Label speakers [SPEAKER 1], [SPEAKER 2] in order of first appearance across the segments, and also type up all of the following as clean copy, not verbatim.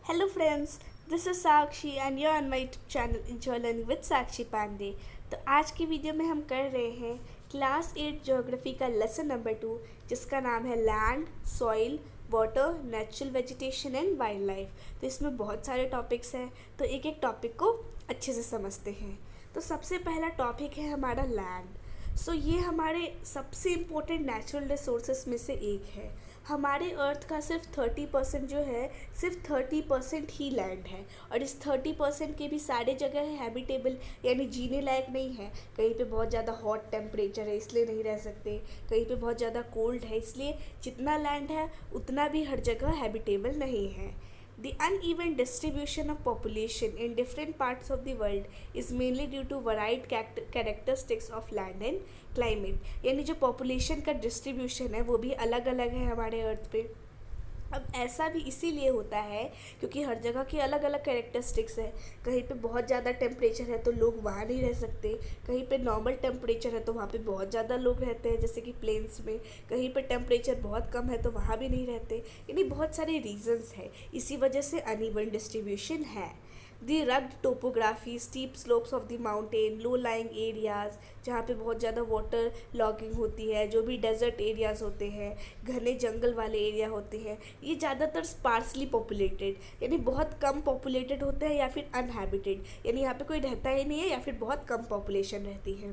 [SPEAKER 1] Hello friends, this is Sakshi and you're on my channel Enjoy Learning with Sakshi Pandey। तो आज की video में हम कर रहे हैं क्लास 8 ज्योग्राफी का लेसन नंबर 2 जिसका नाम है land, soil, water, natural vegetation and wild life. तो इसमें बहुत सारे टॉपिक्स हैं, तो एक एक टॉपिक को अच्छे से समझते हैं। तो सबसे पहला टॉपिक है हमारा लैंड। ये हमारे सबसे इम्पोर्टेंट नेचुरल रिसोर्सेस में से एक है। हमारे अर्थ का सिर्फ 30% जो है, सिर्फ 30% ही लैंड है और इस 30% के भी सारे जगह है हैबिटेबल, यानी जीने लायक नहीं है। कहीं पे बहुत ज़्यादा हॉट टेम्परेचर है इसलिए नहीं रह सकते, कहीं पे बहुत ज़्यादा कोल्ड है इसलिए जितना लैंड है उतना भी हर जगह हैबिटेबल नहीं है। The uneven distribution of population in different parts of the world is mainly due to varied characteristics of land and climate। यानी जो population का distribution है वो भी अलग अलग है हमारे अर्थ पे। अब ऐसा भी इसीलिए होता है क्योंकि हर जगह की अलग अलग कैरेक्टरिस्टिक्स है। कहीं पे बहुत ज़्यादा टेम्परेचर है तो लोग वहाँ नहीं रह सकते, कहीं पे नॉर्मल टेम्परेचर है तो वहाँ पे बहुत ज़्यादा लोग रहते हैं जैसे कि प्लेन्स में। कहीं पे टेम्परेचर बहुत कम है तो वहाँ भी नहीं रहते, यानी बहुत सारे रीजंस है, इसी वजह से अनइवन डिस्ट्रीब्यूशन है। The rugged topography, steep slopes of the mountain, low lying areas जहाँ पे बहुत ज़्यादा वाटर लॉगिंग होती है, जो भी डेजर्ट एरियाज़ होते हैं, घने जंगल वाले एरिया होते हैं, ये ज़्यादातर स्पार्सली पॉपुलेटेड यानी बहुत कम पॉपुलेटेड होते हैं या फिर अनहैबिटेड, यानी यहाँ पे कोई रहता ही नहीं है या फिर बहुत कम पॉपुलेशन रहती है।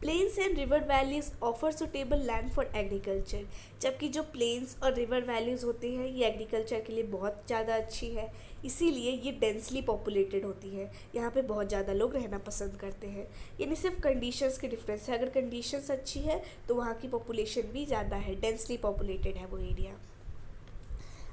[SPEAKER 1] Plains and river valleys offer suitable land for agriculture. जबकि जो प्लेन्स और रिवर वैलीज होती हैं ये एग्रीकल्चर के लिए बहुत ज़्यादा अच्छी है, इसीलिए ये डेंसली पॉपुलेटेड होती है, यहाँ पे बहुत ज़्यादा लोग रहना पसंद करते हैं। यानी सिर्फ कंडीशंस की डिफरेंस है, अगर कंडीशंस अच्छी है तो वहाँ की पॉपुलेशन भी ज़्यादा है, डेंसली पॉपुलेटेड है वो एरिया।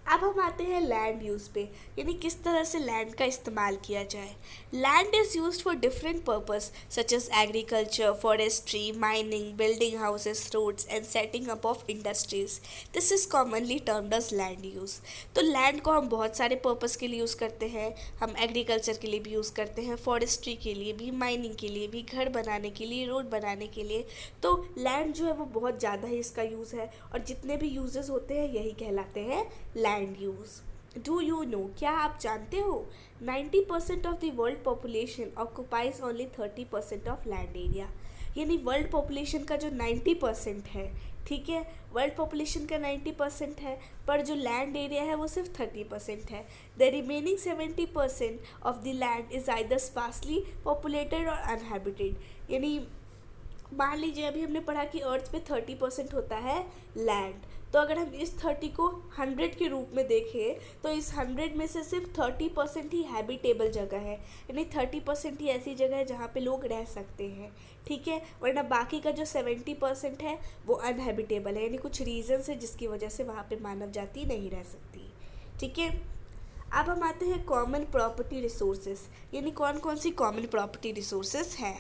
[SPEAKER 1] अब हम आते हैं लैंड यूज़ पे, यानी किस तरह से लैंड का इस्तेमाल किया जाए। Land is used for different purpose such as agriculture, forestry, mining, building houses, roads and setting up of industries. This is commonly termed as land use. तो लैंड को हम बहुत सारे पर्पस के लिए यूज़ करते हैं। हम एग्रीकल्चर के लिए भी यूज़ करते हैं, फॉरेस्ट्री के लिए भी, माइनिंग के लिए भी, घर बनाने के लिए, रोड बनाने के लिए। तो लैंड जो है वो बहुत ज़्यादा ही इसका यूज़ है और जितने भी यूजेस होते हैं यही कहलाते हैं land use. Do you know, क्या आप जानते हो 90% of the world population occupies only 30% of land area. यानी वर्ल्ड पॉपुलेशन का जो 90% है, ठीक है, वर्ल्ड पॉपुलेशन का 90% है पर जो लैंड एरिया है वो सिर्फ 30% है। The remaining 70% of the land is either sparsely populated और अनहैबिटेड। यानी मान लीजिए अभी हमने पढ़ा कि अर्थ पे 30% होता है लैंड, तो अगर हम इस 30 को 100 के रूप में देखें तो इस 100 में से सिर्फ 30% ही हैबिटेबल जगह है, यानी 30% ही ऐसी जगह है जहाँ पे लोग रह सकते हैं, ठीक है, वरना बाकी का जो 70% है वो अनहैबिटेबल है, यानी कुछ रीजंस है जिसकी वजह से वहाँ पे मानव जाति नहीं रह सकती, ठीक है। अब हम आते हैं कॉमन प्रॉपर्टी रिसोर्सेज, यानी कौन कौन सी कॉमन प्रॉपर्टी रिसोर्सेज हैं।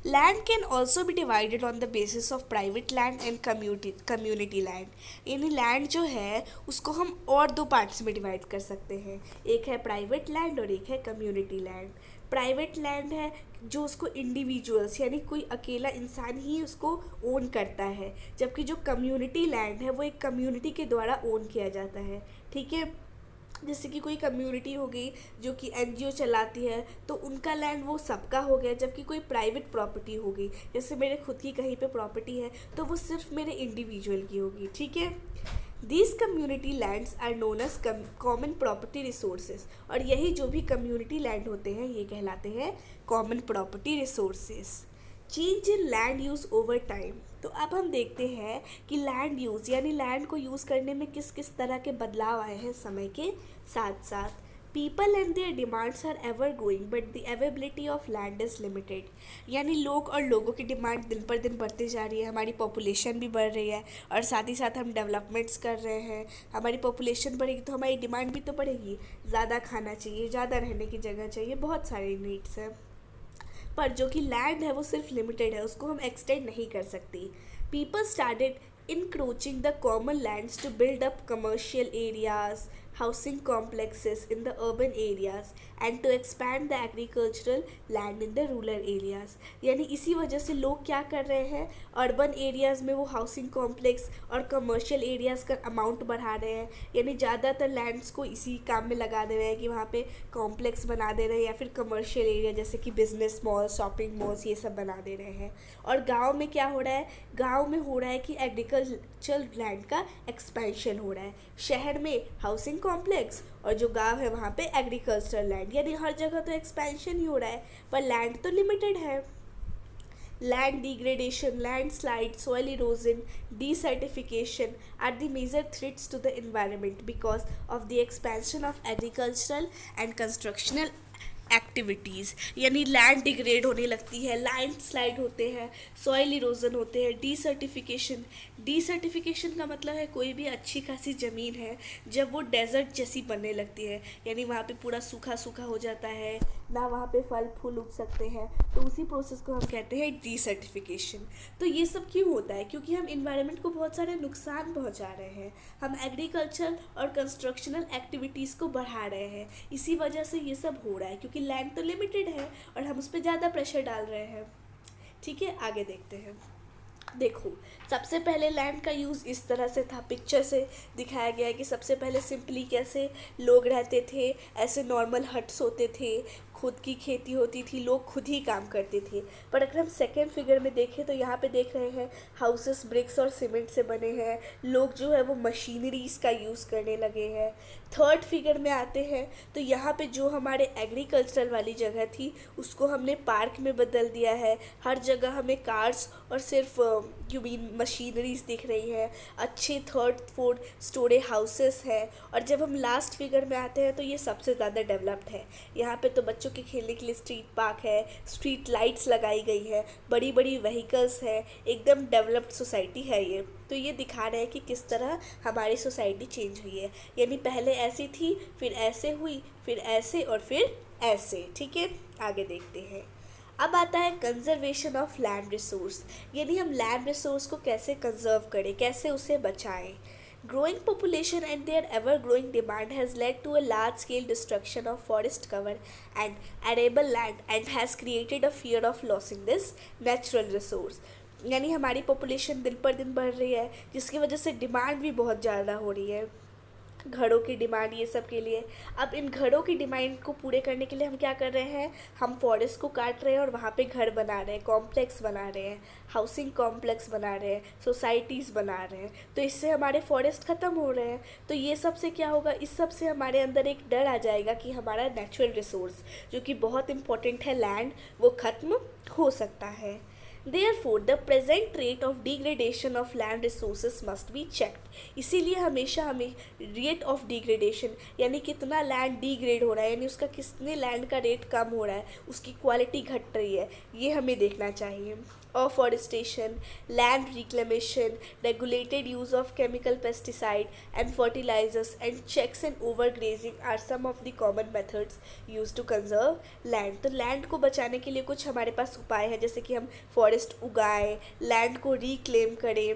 [SPEAKER 1] Land can also be divided on the basis of private land and community land. यानी लैंड जो है उसको हम और दो पार्ट्स में डिवाइड कर सकते हैं, एक है प्राइवेट लैंड और एक है कम्युनिटी लैंड। प्राइवेट लैंड है जो उसको इंडिविजुअल्स यानी कोई अकेला इंसान ही उसको ओन करता है, जबकि जो कम्युनिटी लैंड है वो एक कम्युनिटी के द्वारा ओन किया जाता है, ठीक है। जैसे कि कोई कम्युनिटी हो गई जो कि एनजीओ चलाती है तो उनका लैंड वो सबका हो गया, जबकि कोई प्राइवेट प्रॉपर्टी हो गई, जैसे मेरे खुद की कहीं पे प्रॉपर्टी है तो वो सिर्फ मेरे इंडिविजुअल की होगी, ठीक है। These community lands are known as common property resources, और यही जो भी कम्युनिटी लैंड होते हैं ये कहलाते हैं common property resources. Change in land use over time. तो अब हम देखते हैं कि लैंड यूज़ यानी लैंड को यूज़ करने में किस किस तरह के बदलाव आए हैं समय के साथ साथ। People and their demands are ever growing but the availability of land is limited. यानी लोग और लोगों की डिमांड दिन पर दिन बढ़ती जा रही है, हमारी पॉपुलेशन भी बढ़ रही है और साथ ही साथ हम डेवलपमेंट्स कर रहे हैं। हमारी पॉपुलेशन बढ़ेगी तो हमारी डिमांड भी तो बढ़ेगी, ज़्यादा खाना चाहिए, ज़्यादा रहने की जगह चाहिए, बहुत सारे नीड्स हैं। पर जो कि लैंड है वो सिर्फ लिमिटेड है, उसको हम एक्सटेंड नहीं कर सकते। People started encroaching the common lands to build up commercial areas, housing complexes in the urban areas and to expand the agricultural land in the rural areas। यानी इसी वजह से लोग क्या कर रहे हैं, अर्बन एरियाज़ में वो हाउसिंग कॉम्प्लेक्स और कमर्शियल एरियाज़ का अमाउंट बढ़ा रहे हैं, यानी ज़्यादातर लैंड्स को इसी काम में लगा दे रहे हैं कि वहाँ पे कॉम्प्लेक्स बना दे रहे हैं या फिर कमर्शियल एरिया जैसे कि बिजनेस मॉल, शॉपिंग मॉल्स, ये सब बना दे रहे हैं। और गांव में क्या हो रहा है, गांव में हो रहा है कि एग्रीकल्चर लैंड का एक्सपेंशन हो रहा है, शहर में हाउसिंग कॉम्प्लेक्स और जो गांव है वहाँ पे एग्रीकल्चर लैंड, यानी हर जगह तो एक्सपेंशन ही हो रहा है पर लैंड तो लिमिटेड है। Land degradation, landslide, soil erosion, desertification are the major threats to the environment because of the expansion of agricultural and constructional activities. यानी लैंड डिग्रेड होने लगती है, लैंड स्लाइड होते हैं, सॉइल इरोजन होते हैं, डीसर्टिफिकेशन का मतलब है कोई भी अच्छी खासी ज़मीन है जब वो डेजर्ट जैसी बनने लगती है, यानी वहाँ पे पूरा सूखा सूखा हो जाता है, ना वहाँ पे फल फूल उग सकते हैं, तो उसी प्रोसेस को हम कहते हैं डीसर्टिफिकेशन। तो ये सब क्यों होता है, क्योंकि हम इन्वायरमेंट को बहुत सारे नुकसान पहुँचा रहे हैं, हम एग्रीकल्चर और कंस्ट्रक्शनल एक्टिविटीज़ को बढ़ा रहे हैं, इसी वजह से ये सब हो रहा है क्योंकि लैंड तो लिमिटेड है और हम उस पर ज़्यादा प्रेशर डाल रहे हैं। ठीक है, आगे देखते हैं। देखो, सबसे पहले लैंड का यूज़ इस तरह से था, पिक्चर से दिखाया गया है कि सबसे पहले सिंपली कैसे लोग रहते थे, ऐसे नॉर्मल हट्स होते थे, खुद की खेती होती थी, लोग खुद ही काम करते थे। पर अगर हम सेकेंड फिगर में देखें तो यहाँ पे देख रहे हैं हाउसेस ब्रिक्स और सीमेंट से बने हैं, लोग जो है वो मशीनरीज़ का यूज़ करने लगे हैं। थर्ड फिगर में आते हैं तो यहाँ पे जो हमारे एग्रीकल्चरल वाली जगह थी उसको हमने पार्क में बदल दिया है, हर जगह हमें कार्स और सिर्फ मशीनरीज दिख रही है, अच्छे थर्ड फोर्थ स्टोरी हाउसेस है। और जब हम लास्ट फिगर में आते हैं तो ये सबसे ज़्यादा डेवलप्ड है, यहाँ पे तो बच्चों के खेलने के लिए स्ट्रीट पार्क है, स्ट्रीट लाइट्स लगाई गई है, बड़ी बड़ी व्हीकल्स है, एकदम डेवलप्ड सोसाइटी है ये। तो ये दिखा रहे हैं कि किस तरह हमारी सोसाइटी चेंज हुई है, यानी पहले ऐसी थी, फिर ऐसे हुई, फिर ऐसे और फिर ऐसे। ठीक है, आगे देखते हैं। अब आता है कंजर्वेशन ऑफ लैंड रिसोर्स, यानी हम लैंड रिसोर्स को कैसे कंजर्व करें, कैसे उसे बचाएं। Growing population and their ever-growing demand has led to a large-scale destruction of forest cover and arable land and has created a fear of losing this natural resource। यानी हमारी population दिन पर दिन बढ़ रही है जिसकी वजह से डिमांड भी बहुत ज़्यादा हो रही है, घरों की डिमांड, ये सब के लिए। अब इन घरों की डिमांड को पूरे करने के लिए हम क्या कर रहे हैं, हम फॉरेस्ट को काट रहे हैं और वहाँ पे घर बना रहे हैं, कॉम्प्लेक्स बना रहे हैं, हाउसिंग कॉम्प्लेक्स बना रहे हैं, सोसाइटीज़ बना रहे हैं, तो इससे हमारे फॉरेस्ट ख़त्म हो रहे हैं। तो ये सब से क्या होगा, इस सब से हमारे अंदर एक डर आ जाएगा कि हमारा नेचुरल रिसोर्स जो कि बहुत इंपॉर्टेंट है लैंड, वो ख़त्म हो सकता है। Therefore, the present rate of degradation of land resources must be checked। इसीलिए हमेशा हमें रेट ऑफ डिग्रेडेशन यानी कितना लैंड डिग्रेड हो रहा है, यानी उसका कितने लैंड का रेट कम हो रहा है, उसकी क्वालिटी घट रही है, ये हमें देखना चाहिए। Afforestation, land reclamation, regulated use of chemical pesticide and fertilizers, and checks and overgrazing are some of the common methods used to conserve land। तो लैंड को बचाने के लिए कुछ हमारे पास उपाय हैं, जैसे कि हम फॉरेस्ट उगाएं, लैंड को रिक्लेम करें,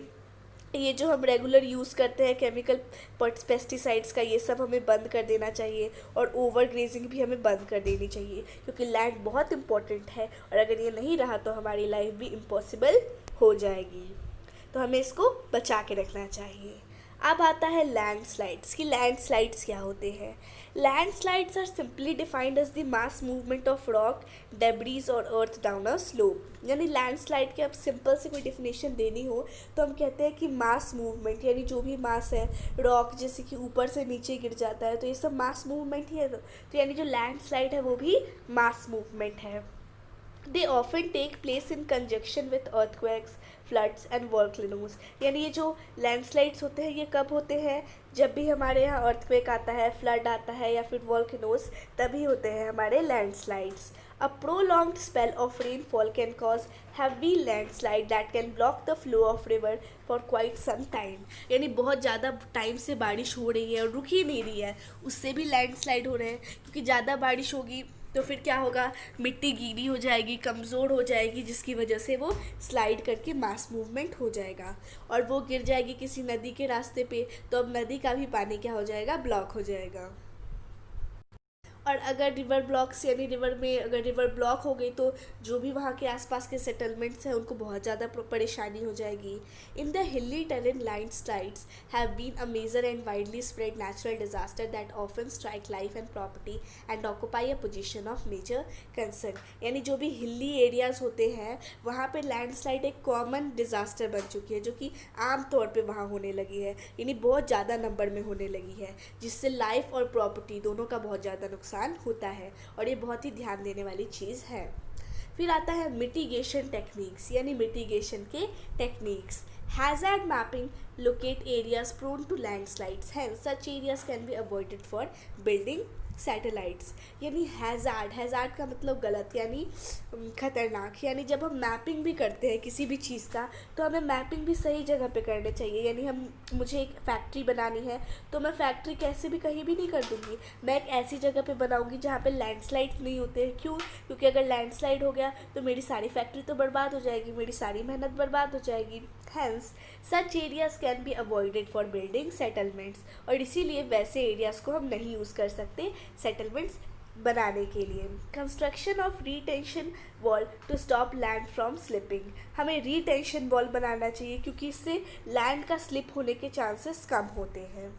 [SPEAKER 1] ये जो हम रेगुलर यूज़ करते हैं केमिकल पेस्टिसाइड्स का, ये सब हमें बंद कर देना चाहिए, और ओवर ग्रेजिंग भी हमें बंद कर देनी चाहिए क्योंकि लैंड बहुत इम्पोर्टेंट है और अगर ये नहीं रहा तो हमारी लाइफ भी इम्पॉसिबल हो जाएगी। तो हमें इसको बचा के रखना चाहिए। अब आता है लैंडस्लाइड्स कि लैंडस्लाइड्स क्या होते हैं। Landslides are simply defined as the mass movement of rock, debris और अर्थ डाउन अ स्लोप। यानी लैंडस्लाइड के अब सिंपल से कोई डेफिनेशन देनी हो तो हम कहते हैं कि मास मूवमेंट, यानी जो भी मास है, रॉक जैसे कि ऊपर से नीचे गिर जाता है तो ये सब मास मूवमेंट ही है। तो यानी जो लैंडस्लाइड है वो भी मास मूवमेंट है। They often take place in conjunction with earthquakes, floods and volcanoes। यानी ये जो लैंडस्लाइड्स होते हैं ये कब होते हैं, जब भी हमारे यहाँ अर्थक्वेक आता है, फ्लड आता है या फिर वॉल्केनोस, तभी होते हैं हमारे landslides. A prolonged spell of rainfall can cause heavy landslide that can block the flow of river for quite some time। यानी बहुत ज़्यादा टाइम से बारिश हो रही है और रुक ही नहीं रही है, उससे भी लैंडस्लाइड हो रहे हैं क्योंकि ज़्यादा बारिश होगी तो फिर क्या होगा, मिट्टी गीली हो जाएगी, कमज़ोर हो जाएगी, जिसकी वजह से वो स्लाइड करके मास मूवमेंट हो जाएगा और वो गिर जाएगी किसी नदी के रास्ते पे, तो अब नदी का भी पानी क्या हो जाएगा, ब्लॉक हो जाएगा। और अगर रिवर ब्लॉक्स यानी रिवर में अगर रिवर ब्लॉक हो गई तो जो भी वहाँ के आसपास के सेटलमेंट्स हैं उनको बहुत ज़्यादा परेशानी हो जाएगी। In the hilly terrain landslides have been a major and widely spread natural disaster that often strike life and property and occupy a position of major concern. यानी जो भी हिली एरियाज़ होते हैं वहाँ पे लैंडस्लाइड एक कॉमन डिज़ास्टर बन चुकी है, जो कि आम तौर पे वहाँ होने लगी है, यानी बहुत ज़्यादा नंबर में होने लगी है, जिससे लाइफ और प्रॉपर्टी दोनों का बहुत ज़्यादा नुकसान होता है और ये बहुत ही ध्यान देने वाली चीज़ है। फिर आता है मिटिगेशन टेक्निक्स, यानी मिटिगेशन के techniques. Hazard mapping locate areas prone to landslides, hence such areas can be avoided for building satellites. यानी हैज़ार्ड का मतलब गलत, यानी ख़तरनाक। यानी जब हम मैपिंग भी करते हैं किसी भी चीज़ का तो हमें मैपिंग भी सही जगह पे करनी चाहिए। यानी मुझे एक फैक्ट्री बनानी है तो मैं फैक्ट्री कैसे भी कहीं भी नहीं कर दूँगी, मैं एक ऐसी जगह पे बनाऊँगी जहाँ पे लैंडस्लाइड नहीं होते हैं। क्यों? क्योंकि अगर लैंडस्लाइड हो गया तो मेरी सारी फैक्ट्री तो बर्बाद हो जाएगी, मेरी सारी मेहनत बर्बाद हो जाएगी। Hence such areas can be avoided for building settlements, और इसीलिए वैसे एरियाज़ को हम नहीं यूज़ कर सकते सेटलमेंट्स बनाने के लिए। Construction of retention wall to stop land from slipping, हमें रीटेंशन वॉल बनाना चाहिए क्योंकि इससे लैंड का स्लिप होने के चांसेस कम होते हैं।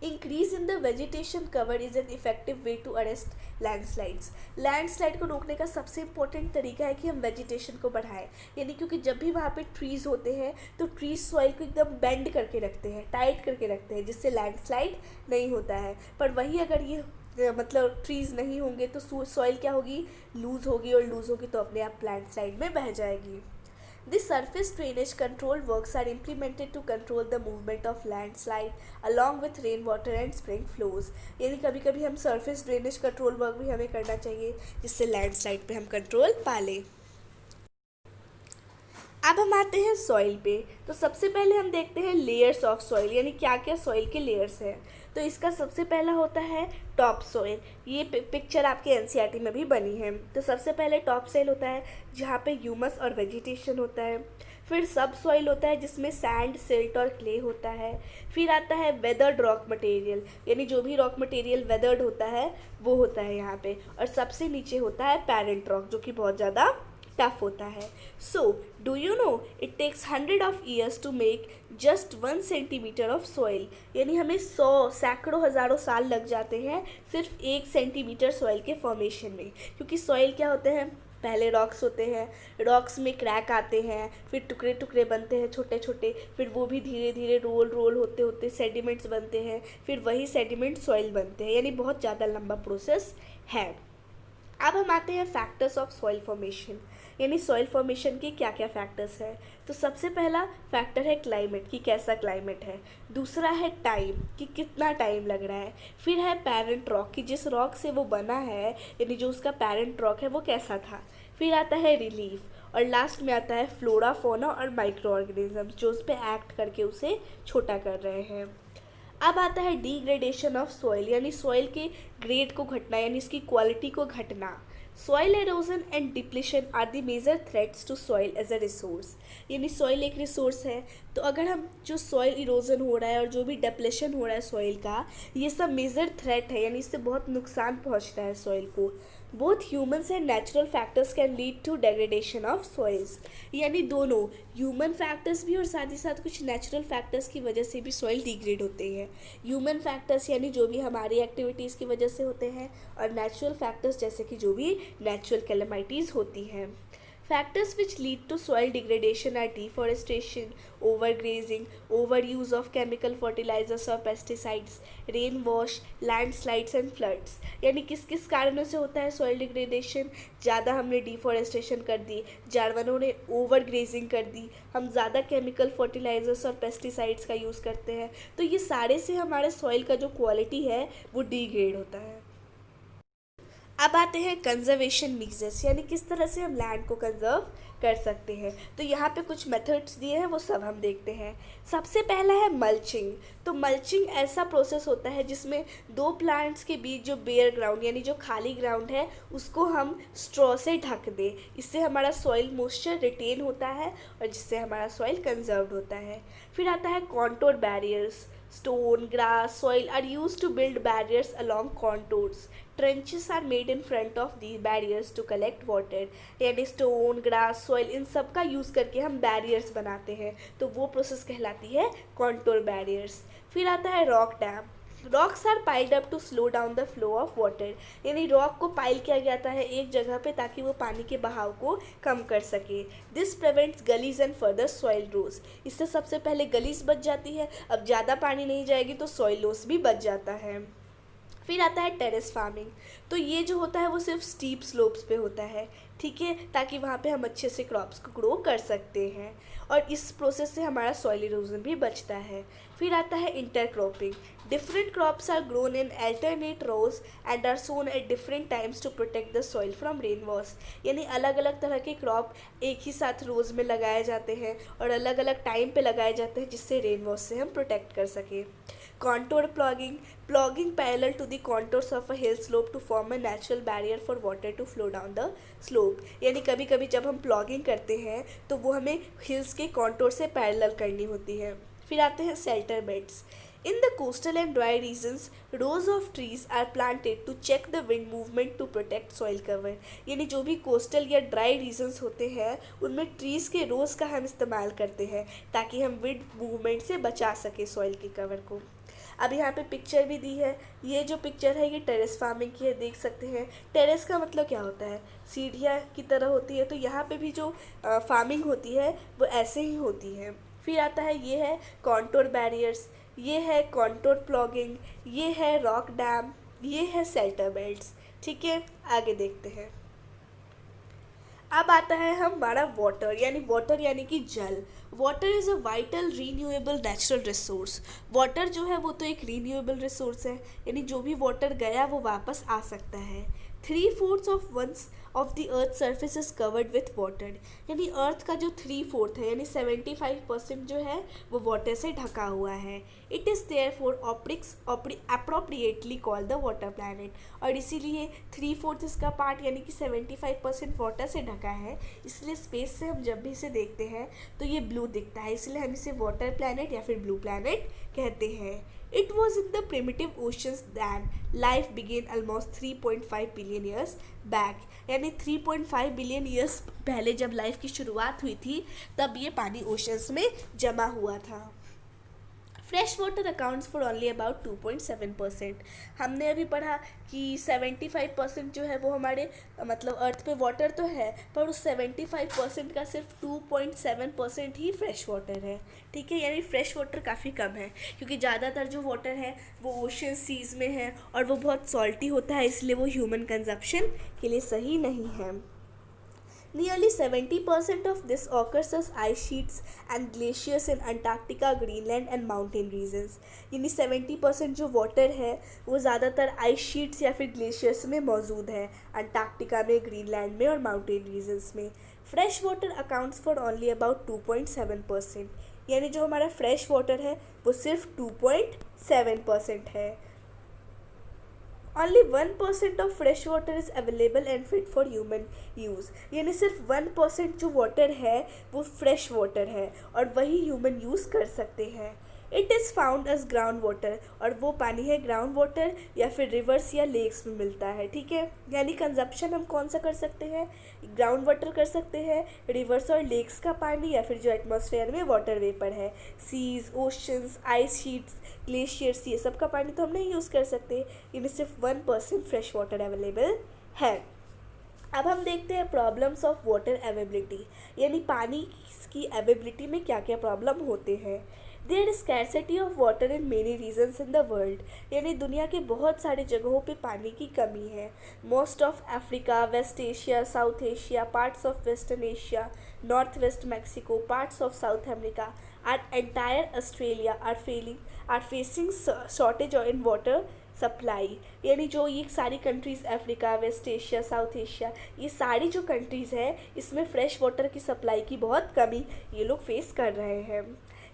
[SPEAKER 1] Increase in the vegetation cover is an effective way to arrest landslides, landslide को रोकने का सबसे इंपॉर्टेंट तरीका है कि हम वेजिटेशन को बढ़ाएं। यानी क्योंकि जब भी वहाँ पे ट्रीज़ होते हैं तो ट्रीज सॉइल को एकदम बेंड करके रखते हैं, टाइट करके रखते हैं, जिससे लैंडस्लाइड नहीं होता है। पर वही अगर ये मतलब ट्रीज़ नहीं होंगे तो सॉइल क्या होगी, लूज़ होगी, और लूज़ होगी तो अपने आप लैंडस्लाइड में बह जाएगी। The surface drainage control works are implemented to control the movement of landslide along with rainwater and spring flows। यानी कभी कभी हम surface drainage control work भी हमें करना चाहिए जिससे लैंडस्लाइड पे हम कंट्रोल पा लें। अब हम आते हैं सॉइल पे। तो सबसे पहले हम देखते हैं लेयर्स ऑफ सॉइल, यानी क्या क्या सॉइल के लेयर्स हैं। तो इसका सबसे पहला होता है टॉप सॉइल, ये पिक्चर आपके एनसीईआरटी में भी बनी है। तो सबसे पहले टॉप सॉइल होता है जहाँ पे ह्यूमस और वेजिटेशन होता है। फिर सब सॉइल होता है जिसमें सैंड, सिल्ट और क्ले होता है। फिर आता है वेदर्ड रॉक मटेरियल, यानी जो भी रॉक मटेरियल वेदर्ड होता है वो होता है यहाँ पे। और सबसे नीचे होता है पैरेंट रॉक, जो कि बहुत ज़्यादा टफ होता है। So do you know it takes 100 of years to make just 1 centimetre of soil, यानी हमें 100 सैकड़ों हज़ारों साल लग जाते हैं सिर्फ 1 सेंटीमीटर सॉइल के फॉर्मेशन में। क्योंकि सॉइल क्या होते हैं, पहले रॉक्स होते हैं, रॉक्स में क्रैक आते हैं, फिर टुकड़े टुकड़े बनते हैं छोटे छोटे, फिर वो भी धीरे धीरे रोल होते होते सेडिमेंट्स बनते हैं, फिर वही सेडिमेंट सॉइल बनते हैं। यानी बहुत ज़्यादा लंबा प्रोसेस है। अब हम आते हैं फैक्टर्स ऑफ सॉइल फॉर्मेशन, यानी सॉइल फॉर्मेशन के क्या क्या फैक्टर्स हैं। तो सबसे पहला फैक्टर है क्लाइमेट, कि कैसा क्लाइमेट है। दूसरा है टाइम, कि कितना टाइम लग रहा है। फिर है पेरेंट रॉक, कि जिस रॉक से वो बना है यानी जो उसका पेरेंट रॉक है वो कैसा था। फिर आता है रिलीफ, और लास्ट में आता है फ्लोरा, फोना और माइक्रो ऑर्गेनिजम्स जो उस पर एक्ट करके उसे छोटा कर रहे हैं। अब आता है डिग्रेडेशन ऑफ सॉइल, यानी सॉइल के ग्रेड को घटना, यानी इसकी क्वालिटी को घटना। Soil erosion and depletion are the major threats to soil as a resource, यानी सॉइल एक रिसोर्स है, तो अगर हम जो सॉइल इरोजन हो रहा है और जो भी डिप्लेशन हो रहा है सॉइल का, ये सब मेजर थ्रेट है, यानी इससे बहुत नुकसान पहुंच रहा है सॉइल को। Both humans and natural factors can lead to degradation of soils, यानी दोनों ह्यूमन फैक्टर्स भी और साथ ही साथ कुछ नेचुरल फैक्टर्स की वजह से भी सॉइल डिग्रेड होते हैं। ह्यूमन फैक्टर्स यानी जो भी हमारी एक्टिविटीज़ की वजह से होते हैं, और नेचुरल फैक्टर्स जैसे कि जो भी नेचुरल कैलेमिटीज़ होती हैं। Factors which lead to soil degradation are deforestation, overgrazing, overuse of chemical fertilizers or pesticides, rainwash, landslides and floods। यानी किस किस कारणों से होता है सॉइल डिग्रेडेशन। ज़्यादा हमने डिफॉरेस्टेशन कर दी, जानवरों ने ओवर ग्रेजिंग कर दी, हम ज़्यादा केमिकल फर्टिलाइजर्स और पेस्टिसाइड्स का यूज़ करते हैं, तो ये सारे से हमारे सॉइल का जो क्वालिटी है वो डिग्रेड होता है। अब आते हैं कंजर्वेशन मीजर्स, यानी किस तरह से हम लैंड को कंजर्व कर सकते हैं। तो यहाँ पे कुछ मेथड्स दिए हैं, वो सब हम देखते हैं। सबसे पहला है मल्चिंग। तो मल्चिंग ऐसा प्रोसेस होता है जिसमें दो प्लांट्स के बीच जो बेयर ग्राउंड यानी जो खाली ग्राउंड है उसको हम स्ट्रॉ से ढक दें। इससे हमारा सॉइल मॉइस्चर रिटेन होता है और जिससे हमारा सॉइल कंजर्व्ड होता है। फिर आता है contour barriers. Stone, grass, soil are used to build barriers along contours. Trenches are made in front of these barriers to collect water. यानी स्टोन, ग्रास, सॉइल इन सब का यूज़ करके हम बैरियर्स बनाते हैं, तो वो प्रोसेस कहलाती है कॉन्टोर बैरियर्स। फिर आता है rock dam. Rocks are piled up to slow down the flow of water, यानी रॉक को पाइल किया जाता है एक जगह पे ताकि वो पानी के बहाव को कम कर सके। This prevents gullies and further soil loss. इससे सबसे पहले गलीज बच जाती है, अब ज़्यादा पानी नहीं जाएगी तो सॉइल लॉस भी बच जाता है। फिर आता है टेरेस फार्मिंग। तो ये जो होता है वो सिर्फ स्टीप स्लोप्स पे होता है, ठीक है, ताकि वहाँ पे हम अच्छे से क्रॉप्स को ग्रो कर सकते हैं और इस प्रोसेस से हमारा सॉइल इरोजन भी बचता है। फिर आता है intercropping. Different crops are grown in alternate rows and are sown at different times to protect the soil from rain wash, यानी अलग अलग तरह के क्रॉप एक ही साथ रोज़ में लगाए जाते हैं और अलग अलग टाइम पे लगाए जाते हैं जिससे रेन वॉश से हम प्रोटेक्ट कर सकें। Contour plugging, plugging parallel to the contours of a hill slope to form a natural barrier for water to flow down the slope, यानी कभी कभी जब हम प्लॉगिंग करते हैं तो वो हमें हिल्स के कॉन्टोर से पैरेलल करनी होती है। फिर आते हैं shelter beds. In the coastal and dry regions, rows of trees are planted to check the wind movement to protect soil cover, यानी जो भी कोस्टल या ड्राई रीजन्स होते हैं उनमें ट्रीज़ के रोज़ का हम इस्तेमाल करते हैं ताकि हम विंड मूवमेंट से बचा सके सॉइल के कवर को। अब यहाँ पे पिक्चर भी दी है, ये जो पिक्चर है ये टेरेस फार्मिंग की है, देख सकते हैं। टेरेस का मतलब क्या होता है, सीढ़ियाँ की तरह होती है, तो यहाँ पे भी जो फार्मिंग होती है वो ऐसे ही होती है। फिर आता है ये है कॉन्टोर बैरियर्स, ये है कॉन्टोर प्लॉगिंग, ये है रॉक डैम, ये है शेल्टर बेल्ट्स, ठीक है। आगे देखते हैं। अब आता है हमारा वाटर यानी कि जल। Water is a vital renewable natural resource. Water जो है वो तो एक रीन्यूएबल रिसोर्स है, यानी जो भी वाटर गया वो वापस आ सकता है। 3/4 of the earth surface is covered with water, यानी अर्थ का जो 3/4 है यानी 75% जो है वो वाटर से ढका हुआ है। It is therefore optics appropriately called the water planet, और इसीलिए 3/4 इसका पार्ट यानी कि 75% वाटर से ढका है, इसलिए स्पेस से हम जब भी इसे देखते हैं तो ये ब्लू दिखता है, इसलिए हम इसे वाटर प्लैनेट या फिर ब्लू प्लैनेट कहते हैं। It was in the primitive oceans that life began almost 3.5 billion years back, यानी 3.5 बिलियन ईयर्स पहले जब लाइफ की शुरुआत हुई थी तब ये पानी ओशंस में जमा हुआ था। Fresh water accounts for only about 2.7%। हमने अभी पढ़ा कि 75% जो है वो हमारे मतलब अर्थ पे वाटर तो है, पर उस 75% का सिर्फ 2.7% ही फ्रेश वाटर है, ठीक है। यानी फ्रेश वाटर काफ़ी कम है क्योंकि ज़्यादातर जो वाटर है वो ओशन सीज में है और वो बहुत सॉल्टी होता है, इसलिए वो ह्यूमन कंजप्शन के लिए सही नहीं है। Nearly 70% of this occurs as ice sheets and glaciers in Antarctica, Greenland and mountain regions, यानी 70% जो वाटर है वो ज़्यादातर आइस शीट्स या फिर ग्लेशियर्स में मौजूद है, अंटार्कटिका में, ग्रीनलैंड में और माउंटेन रीजन्स में। Fresh water accounts for only about 2.7%, यानी जो हमारा फ्रेश वाटर है वो सिर्फ 2.7% है। Only 1% of fresh water is available and fit for human use, यानी सिर्फ 1% जो वाटर है वो फ्रेश वाटर है और वही ह्यूमन यूज़ कर सकते हैं। It is found as ground water, और वो पानी है ग्राउंड वाटर या फिर रिवर्स या लेक्स में मिलता है, ठीक है। यानी कंजप्शन हम कौन सा कर सकते हैं, ग्राउंड वाटर कर सकते हैं, रिवर्स और लेक्स का पानी या फिर जो एटमॉस्फेयर में वाटर वेपर है, seas, oceans, ice sheets, glaciers, ये सब का पानी तो हम नहीं यूज़ कर सकते। इनमें सिर्फ 1% फ्रेश वाटर अवेलेबल है। अब हम देखते हैं प्रॉब्लम्स ऑफ वाटर अवेलेबिलिटी, यानी पानी की अवेलेबिलिटी में क्या क्या प्रॉब्लम होते हैं। There is scarcity of water in many regions in the world, यानी दुनिया के बहुत सारे जगहों पे पानी की कमी है। Most of Africa, west Asia, south Asia, parts of western Asia, north west Mexico, parts of south America, are entire Australia are facing shortage in water supply, यानी जो ये सारी countries Africa, west Asia, south Asia, ये सारी जो countries है इसमें fresh water की सप्लाई की बहुत कमी ये लोग फेस कर रहे हैं।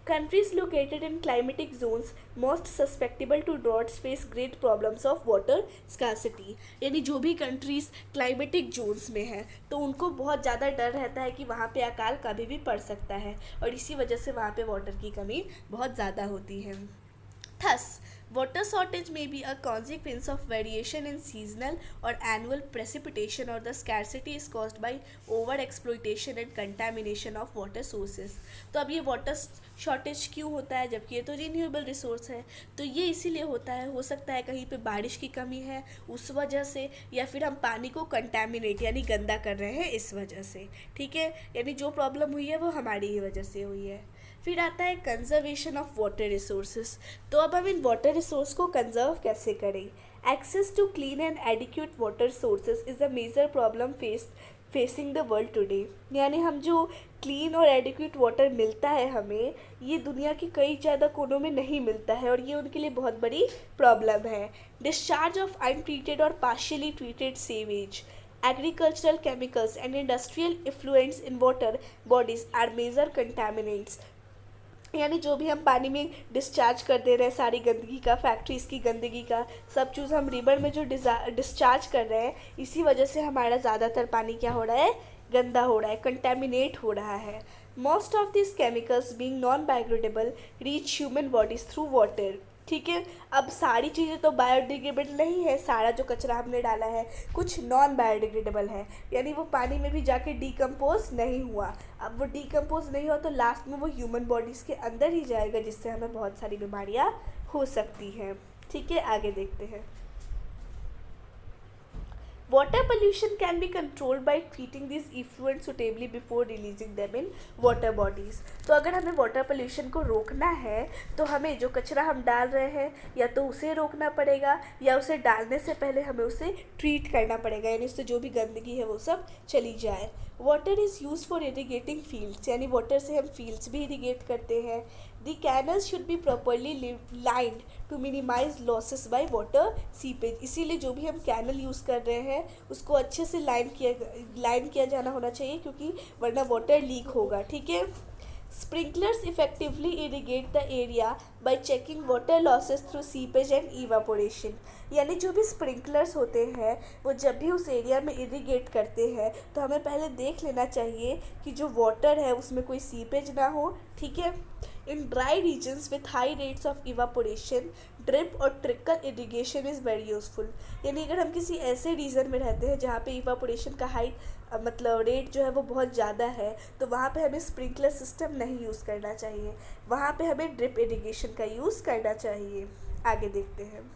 [SPEAKER 1] Countries located in climatic zones most susceptible to droughts face great problems of water scarcity। यानी जो भी कंट्रीज़ क्लाइमेटिक जोन्स में हैं तो उनको बहुत ज़्यादा डर रहता है कि वहाँ पे अकाल कभी भी पड़ सकता है और इसी वजह से वहाँ पे वाटर की कमी बहुत ज़्यादा होती है। Thus, water shortage may be a consequence of variation in seasonal or annual precipitation, or the scarcity is caused by over exploitation and contamination of water sources। तो अब ये वाटर शॉर्टेज क्यों होता है जबकि ये तो रिन्यूएबल रिसोर्स है? तो ये इसीलिए होता है, हो सकता है कहीं पे बारिश की कमी है उस वजह से, या फिर हम पानी को कंटेमिनेट यानी गंदा कर रहे हैं इस वजह से। ठीक है, यानी जो प्रॉब्लम हुई है वो हमारी ही वजह से हुई है। फिर आता है कंजर्वेशन ऑफ वाटर रिसोर्सेज। तो अब हम इन वाटर रिसोर्स को कंजर्व कैसे करें? Access to clean and adequate water sources is a major problem facing the world today. यानी हम जो क्लीन और एडिक्वेट वाटर मिलता है हमें, ये दुनिया के कई ज़्यादा कोनों में नहीं मिलता है और ये उनके लिए बहुत बड़ी प्रॉब्लम है। डिस्चार्ज ऑफ अनट्रीटेड और partially treated sewage, agricultural chemicals and industrial effluents in water bodies are major contaminants। यानी जो भी हम पानी में डिस्चार्ज कर दे रहे हैं सारी गंदगी का, फैक्ट्रीज़ की गंदगी का, सब चीज़ हम रिवर में जो डिस्चार्ज कर रहे हैं, इसी वजह से हमारा ज़्यादातर पानी क्या हो रहा है? गंदा हो रहा है, कंटेमिनेट हो रहा है। Most of this chemicals being non biodegradable reach human bodies through water. ठीक है, अब सारी चीज़ें तो बायोडिग्रेडेबल नहीं है, सारा जो कचरा हमने डाला है कुछ नॉन बायोडिग्रेडेबल है, यानी वो पानी में भी जाके डिकम्पोज नहीं हुआ। अब वो डिकम्पोज नहीं हुआ तो लास्ट में वो ह्यूमन बॉडीज़ के अंदर ही जाएगा, जिससे हमें बहुत सारी बीमारियाँ हो सकती हैं। ठीक है, आगे देखते हैं। Water pollution can be controlled by treating these effluents suitably before releasing them in water bodies। तो अगर हमें वाटर पोल्यूशन को रोकना है तो हमें जो कचरा हम डाल रहे हैं या तो उसे रोकना पड़ेगा या उसे डालने से पहले हमें उसे ट्रीट करना पड़ेगा, यानी उससे जो भी गंदगी है वो सब चली जाए। Water is use for irrigating fields, यानी वाटर से हम फील्ड्स भी इरीगेट करते हैं। The canals should be properly lined to minimise losses by water seepage. इसीलिए जो भी हम कैनल यूज़ कर रहे हैं उसको अच्छे से लाइन किया जाना होना चाहिए, क्योंकि वरना वाटर लीक होगा। ठीक है, sprinklers effectively irrigate the area bye checking water losses through seepage and evaporation. यानी जो भी स्प्रिंकलर्स होते हैं वो जब भी उस एरिया में इरीगेट करते हैं तो हमें पहले देख लेना चाहिए कि जो वाटर है उसमें कोई सीपेज ना हो। ठीक है, in dry regions with high rates of evaporation drip और trickle irrigation is very useful. यानी अगर हम किसी ऐसे रीजन में रहते हैं जहाँ पे इवापोरेशन का मतलब रेट जो है वो बहुत ज़्यादा है, तो वहाँ पे हमें स्प्रिंकलर सिस्टम नहीं यूज़ करना चाहिए, वहाँ पे हमें ड्रिप इरिगेशन का यूज़ करना चाहिए। आगे देखते हैं।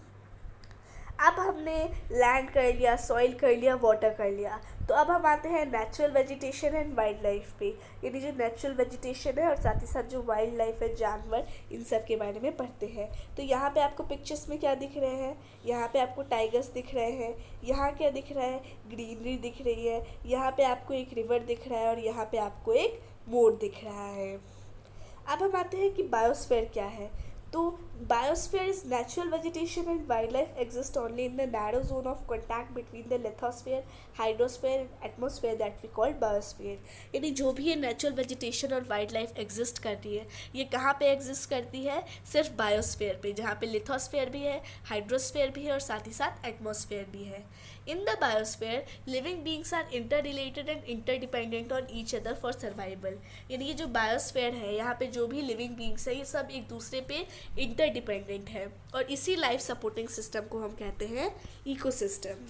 [SPEAKER 1] अब हमने लैंड कर लिया, सॉइल कर लिया, वाटर कर लिया, तो अब हम आते हैं natural vegetation and wild life पे। यानी जो नेचुरल वेजिटेशन है और साथ ही साथ जो वाइल्ड लाइफ है, जानवर, इन सब के बारे में पढ़ते हैं। तो यहाँ पे आपको पिक्चर्स में क्या दिख रहे हैं? यहाँ पे आपको टाइगर्स दिख रहे हैं, यहाँ क्या दिख रहा है? ग्रीनरी दिख रही है, यहाँ पे आपको एक रिवर दिख रहा है और यहाँ पे आपको एक मोर दिख रहा है। अब हम आते हैं कि बायोस्फीयर क्या है। तो biosphere is natural vegetation and wild life exist only in the narrow zone of contact between the lithosphere, hydrosphere and atmosphere that we call biosphere. यानी जो भी ये नेचुरल वेजिटेशन और वाइल्ड लाइफ एग्जिस्ट करती है, ये कहाँ पे एग्जिस्ट करती है? सिर्फ बायोस्फीयर पे, जहाँ पे लिथोस्फीयर भी है, हाइड्रोस्फीयर भी है और साथ ही साथ एटमोस्फीयर भी है। In the biosphere, living beings are interrelated and interdependent on each other for survival। यानी ये जो बायोस्फीयर है, यहाँ पे जो भी लिविंग बींग्स है ये सब एक दूसरे पे इंटरडिपेंडेंट है और इसी लाइफ सपोर्टिंग सिस्टम को हम कहते हैं ecosystem.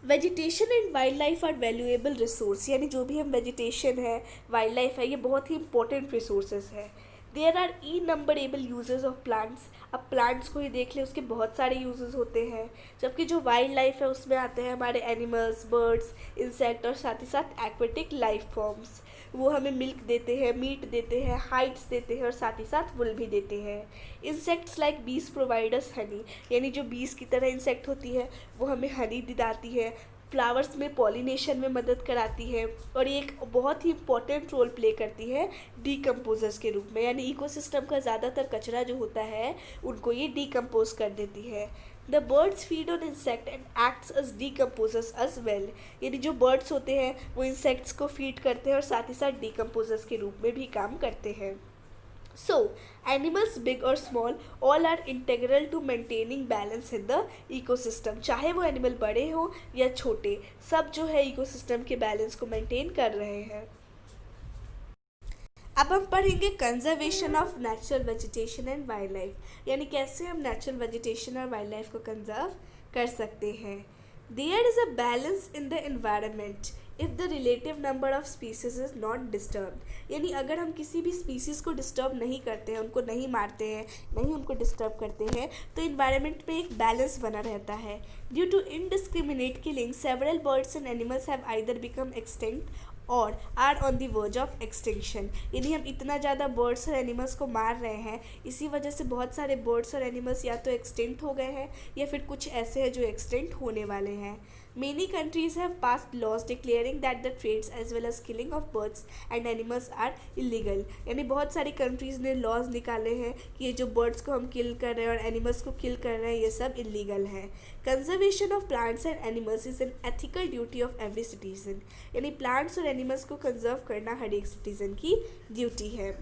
[SPEAKER 1] Vegetation and wild life are valuable resource. यानी जो भी हम वेजिटेशन है, वाइल्ड लाइफ है, ये बहुत ही इंपॉर्टेंट रिसोर्सेज है। There are innumerable uses of plants. अब प्लांट्स को ही देख ले, उसके बहुत सारे यूजेस होते हैं, जबकि जो वाइल्ड लाइफ है उसमें आते हैं हमारे एनिमल्स, बर्ड्स, इंसेक्ट और साथ ही साथ एक्वेटिक लाइफ फॉर्म्स। वो हमें मिल्क देते हैं, मीट देते हैं, हाइड्स देते हैं और साथ ही साथ वुल भी देते हैं। इंसेक्ट्स लाइक बीज प्रोवाइडर्स हनी। यानी जो बीज की तरह इंसेक्ट होती है वो हमें हनी दिलाती है, फ्लावर्स में पॉलिनेशन में मदद कराती है और ये एक बहुत ही इंपॉर्टेंट रोल प्ले करती है डीकम्पोजर्स के रूप में, यानी इकोसिस्टम का ज़्यादातर कचरा जो होता है उनको ये डीकम्पोज कर देती है। The birds feed on insect and acts as decomposers as well, यानी जो बर्ड्स होते हैं वो इंसेक्ट्स को फीड करते हैं और साथ ही साथ डीकम्पोजर्स के रूप में भी काम करते हैं। So, animals big or small all are integral to maintaining balance in the ecosystem। चाहे वो एनिमल बड़े हो या छोटे, सब जो है इकोसिस्टम के बैलेंस को मेंटेन कर रहे हैं। अब हम पढ़ेंगे conservation of natural vegetation and wild life, यानी कैसे हम नेचुरल वेजिटेशन और वाइल्ड लाइफ को कंजर्व कर सकते हैं। There is a balance in the environment if the relative number of species is not disturb, यानी अगर हम किसी भी स्पीसीज़ को डिस्टर्ब नहीं करते हैं, उनको नहीं मारते हैं, नहीं उनको डिस्टर्ब करते हैं, तो इन्वायरमेंट में एक बैलेंस बना रहता है। Due to indiscriminate killing several birds and animals have either become extinct और are on the verge of extinction, यानी हम इतना ज़्यादा बर्ड्स और एनिमल्स को मार रहे हैं, इसी वजह से बहुत सारे बर्ड्स और एनिमल्स या तो एक्सटिंक्ट हो गए हैं या फिर कुछ ऐसे हैं जो एक्सटिंक्ट होने वाले हैं। Many countries have passed laws declaring that the trades as well as killing of birds and animals are illegal, यानी बहुत सारी कंट्रीज़ ने लॉज निकाले हैं कि ये जो बर्ड्स को हम किल कर रहे हैं और एनिमल्स को किल कर रहे हैं ये सब इलीगल है। Conservation of plants and animals is an ethical duty of every citizen, यानी प्लांट्स और एनिमल्स को कंजर्व करना हर एक सिटीज़न की ड्यूटी है।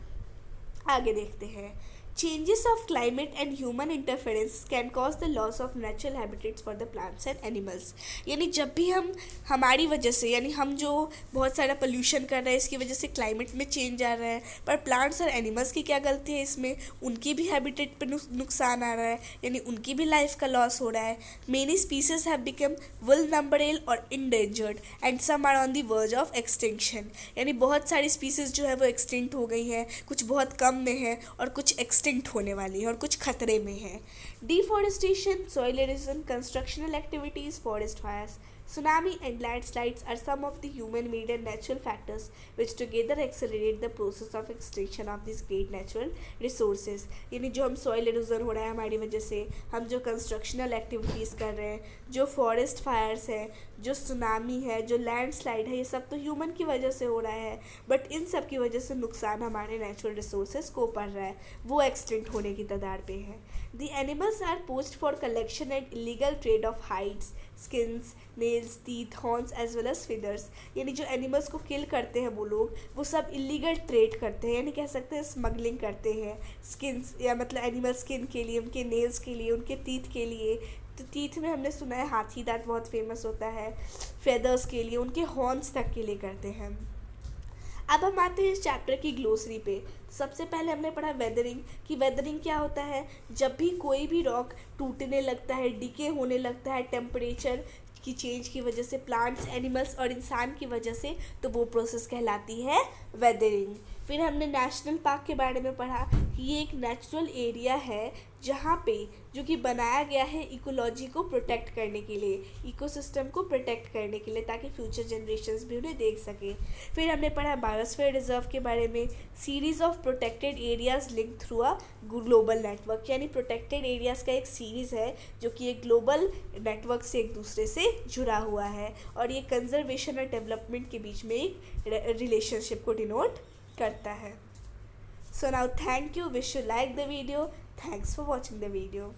[SPEAKER 1] आगे देखते हैं। Changes of climate and human interference can cause the loss of natural habitats for the plants and animals, यानी जब भी हम हमारी वजह से, यानी हम जो बहुत सारा पोल्यूशन कर रहे हैं इसकी वजह से क्लाइमेट में चेंज आ रहा है, पर प्लांट्स और एनिमल्स की क्या गलती है इसमें, उनकी भी हैबिटेट पे नुकसान आ रहा है, यानी उनकी भी लाइफ का लॉस हो रहा है। Many species have become vulnerable और endangered and some are on the verge of extinction, यानी बहुत सारी स्पीसीज जो है वो एक्सटिंक्ट हो गई हैं, कुछ बहुत कम में है और कुछ एक्सटिंक्ट होने वाली है और कुछ खतरे में है। Deforestation, soil halogen, constructional activities, forest fires, tsunami and landslides are some of the human-made and natural factors which together accelerate the process of extinction of these great natural resources, यानी जो हम सॉइल एरोजन हो रहा है हमारी वजह से, हम जो कंस्ट्रक्शनल एक्टिविटीज़ कर रहे हैं, जो फॉरेस्ट फायर्स है, जो सुनामी है, जो लैंडस्लाइड है, ये सब तो ह्यूमन की वजह से हो रहा है, बट इन सब की वजह से नुकसान हमारे नेचुरल रिसोर्सेज को पड़ रहा है, वो एक्सटिंक्ट होने की कगार पे है। The animals are post for collection and illegal trade of hides, skins, nails, teeth, horns as well as feathers, यानी जो एनिमल्स को किल करते हैं वो लोग, वो सब इलीगल ट्रेड करते हैं, यानी कह सकते हैं स्मगलिंग करते हैं स्किन्स, या मतलब एनिमल स्किन के लिए, उनके नेल्स के लिए, उनके टीथ के लिए। तो टीथ में हमने सुना है हाथी दांत बहुत फेमस होता है, फेदर्स के लिए, उनके हॉर्न्स तक के लिए करते हैं। अब हम आते हैं इस चैप्टर की ग्लोसरी पे। सबसे पहले हमने पढ़ा वेदरिंग, कि वेदरिंग क्या होता है, जब भी कोई भी रॉक टूटने लगता है, डिके होने लगता है टेम्परेचर की चेंज की वजह से, प्लांट्स, एनिमल्स और इंसान की वजह से, तो वो प्रोसेस कहलाती है वेदरिंग। फिर हमने नेशनल पार्क के बारे में पढ़ा कि ये एक नेचुरल एरिया है जहाँ पे जो कि बनाया गया है इकोलॉजी को प्रोटेक्ट करने के लिए, इकोसिस्टम को प्रोटेक्ट करने के लिए, ताकि फ्यूचर जनरेशन्स भी उन्हें देख सकें। फिर हमने पढ़ा बायोस्फीयर रिजर्व के बारे में, series of protected areas link through a global network, यानी प्रोटेक्टेड एरियाज़ का एक सीरीज़ है जो कि एक ग्लोबल नेटवर्क से एक दूसरे से जुड़ा हुआ है, और ये कंजर्वेशन और डेवलपमेंट के बीच में एक रिलेशनशिप को डिनोट करता है। So now thank you, wish you like the video, thanks for watching the video.